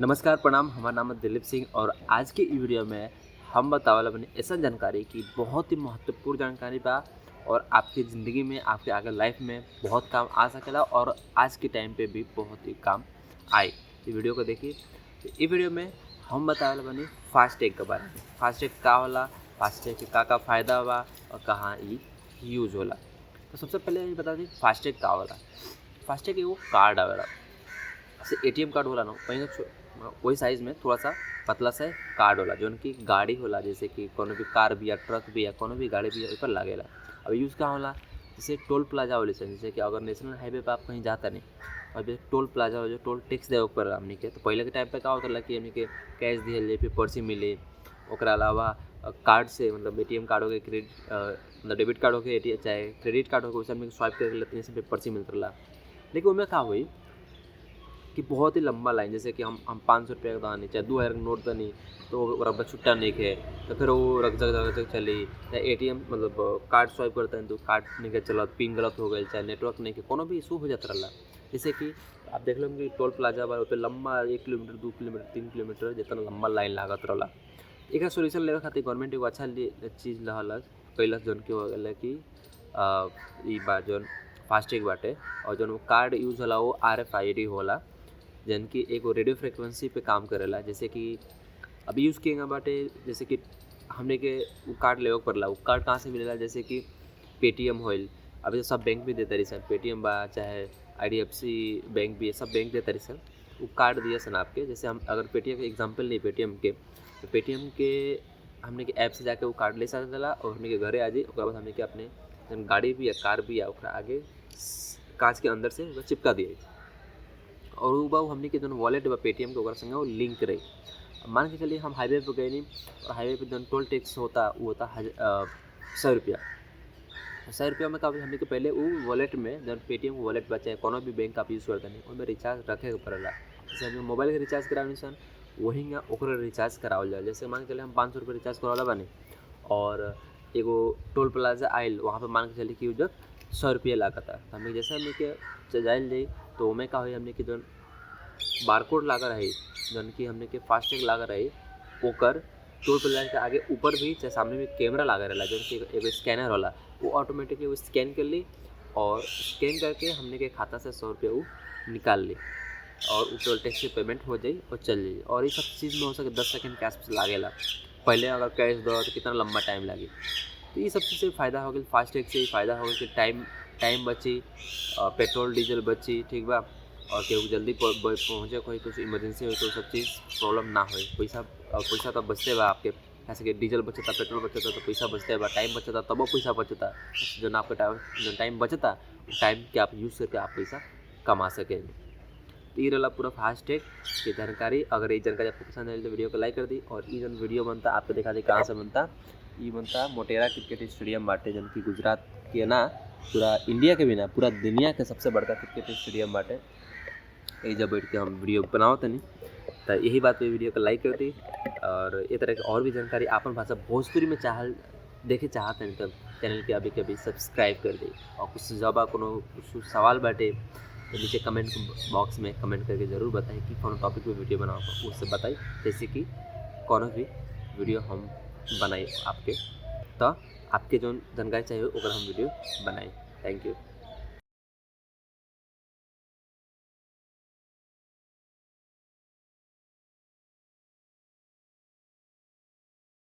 नमस्कार प्रणाम, हमारा नाम है दिलीप सिंह और आज के ई वीडियो में हम बतावल अपनी ऐसा जानकारी की बहुत ही महत्वपूर्ण जानकारी बा और आपकी ज़िंदगी में आपके आगे लाइफ में बहुत काम आ सकेला और आज के टाइम पे भी बहुत ही काम आए। ये वीडियो को देखिए। तो ये वीडियो में हम बतावल बनी फास्टैग के बारे में। फास्टैग का होला, फास्टैग के का फ़ायदा बा और कहाँ ये यूज होला। तो सबसे पहले ये बता दी फास्टैग का होला। फास्टैग एगो कार्ड आवेला, जैसे एटीएम कार्ड होला ना वही साइज़ में थोड़ा सा पतला सा कार्ड होला जौन की गाड़ी होला, जैसे कि कोनो भी कार भी या ट्रक भी या कोनो भी गाड़ी भी है ऊपर लागेला। अब यूज़ का होला जैसे टोल प्लाजा वाले से, जैसे कि अगर नेशनल हाईवे पे आप कहीं जाता नहीं और टोल प्लाजा हो जो टोल टैक्स देवे पर हमनी के, तो पहले के टाइम पे का होता कि हमनी के कैश दिहल जाए फिर पर्ची मिले। ओकरा अलावा कार्ड से मतलब एटीएम कार्ड हो गए, क्रेडिट मतलब डेबिट कार्ड हो गए, एटीएम चाहे क्रेडिट कार्ड हो गए, उसमें स्वाइप करके लेते हैं फिर पर्ची मिलता रहा। लेकिन उनमें का हुई कि बहुत ही लंबा लाइन, जैसे कि हम 500 रुपये का दानी चाहे 2000 का नोट दनी तो रब्बा छुट्टा नहीं खे, तो फिर वो रख जग चली। चाहे एटीएम मतलब कार्ड स्वाइप करते हैं तो कार्ड नहीं के चलत, पिन गलत हो गई, चाहे नेटवर्क नहीं के कोनो भी इशू हो जाता रहा। जैसे कि आप देख लो कि टोल प्लाजा पर पे लंबा 1 किलोमीटर 2 किलोमीटर 3 किलोमीटर जितना लंबा लाइन लागत रहा। एक सोल्यूशन लेवे खातिर गवर्नमेंट एगो अच्छा चीज़ रहल कैलस जौन की हो गया कि ई बा जौन फास्टैग बाटे और जौन कार्ड यूज़ होला वो RFID होला जन की एक रेडियो फ्रिक्वेंसी पे काम करेला। जैसे कि अभी यूज़ किए बाटे, जैसे कि हमने के वो कार्ड लेवे पड़ला, वो कार्ड कहाँ से मिलेला, जैसे कि पेटीएम होइल, अभी तो सब बैंक भी देते रही सन, पेटीएम बा चाहे IDFC बैंक भी, सब बैंक देते रही सन, वो कार्ड दिया सन आपके। जैसे हम अगर पेटीएम के एग्जाम्पल नहीं पेटीएम के, तो पेटीएम के हमने के ऐप से जाके वो कार्ड ले सकला और हमने के घरे आ जाए। उसके बाद हमने के अपने जन गाड़ी भी या कार भी या आगे कांच के अंदर से चिपका दिए और वो बा हमने के जो वॉलेट बा पेटीएम के ओकरा संगे वो लिंक रही। मान के चलिए हम हाईवे पे गए नहीं और हाईवे पे जो टोल टैक्स होता वो होता 100 रुपया। 100 रुपया में काफ़ी हमने के पहले वो वॉलेट में जब पेटीएम वॉलेट बा चाहे कोनो भी बैंक आप यूज़ करते नहीं उनमें रिचार्ज रखे के पड़ेला। जैसे हमें मोबाइल के रिचार्ज करावे सन वही ओकरा रिचार्ज करावल जाए। जैसे मान के चलिए हम 500 रुपये रिचार्ज करावला बानी और एगो टोल प्लाजा आयल, वहाँ पे मान के चलिए कि जब 100 रुपये लागत है, तो हमें जैसे हमने के जाइल जाई तो ओमें का हुई हमने के जो बारकोड लागा रही जौन की हमने के फास्टैग लागा रही ओकर टोल प्लाजा के आगे ऊपर भी चाहे सामने में कैमरा लागा रहेला जौन की एगो स्कैनर होला, वो ऑटोमेटिकली वो स्कैन कर ली और स्कैन करके हमने के खाता से 100 रुपये वो निकाल ली और वो टोल टैक्स की पेमेंट हो जाई और चल जाई। और ये सब चीज़ में हो सके 10 सेकंड के आसपास लागेला। पहले अगर कैश दो तो कितना लंबा टाइम लगे। तो ये सब चीज़ से फ़ायदा हो गया, फास्टैग से फ़ायदा हो गया कि टाइम बची, पेट्रोल डीजल बची, ठीक बा, और केहू जल्दी पहुँचे कोई कुछ इमरजेंसी हो तो सब चीज़ प्रॉब्लम ना हो। पैसा तो बचते बा आपके, जैसे कि डीजल बचता, पेट्रोल बचता तो पैसा बचते बा, टाइम बचता तब पैसा बचता। जो ना आपका टाइम बचता टाइम के आप यूज़ करके आप पैसा कमा सकेंगे। तो ये रहा पूरा फास्टैग की जानकारी। अगर ये जानकारी आपको पसंद आई तो वीडियो को लाइक कर दी और ये जो वीडियो बनता आपको दिखा दी कहाँ से बनता। ये बनता मोटेरा क्रिकेट स्टेडियम बाटे जन की गुजरात के ना पूरा इंडिया के भी ना पूरा दुनिया के सबसे बड़का क्रिकेट स्टेडियम बाटे। ये जब बैठ के हम वीडियो बनाओ तनी तो यही बात पे वीडियो को लाइक कर दी और ये तरह की और भी जानकारी अपन भाषा भोजपुरी में देखे चाहते हैं तो चैनल के अभी कभी सब्सक्राइब कर दी। और कुछ जब कुछ सवाल बाटे तो नीचे कमेंट बॉक्स में कमेंट करके ज़रूर बताएं कि कौन टॉपिक पे वीडियो बनाओ उससे बताइए, जैसे कि कौन भी वीडियो हम बनाए आपके तो आपके जो जानकारी चाहिए ओकर हम वीडियो बनाए। Thank you.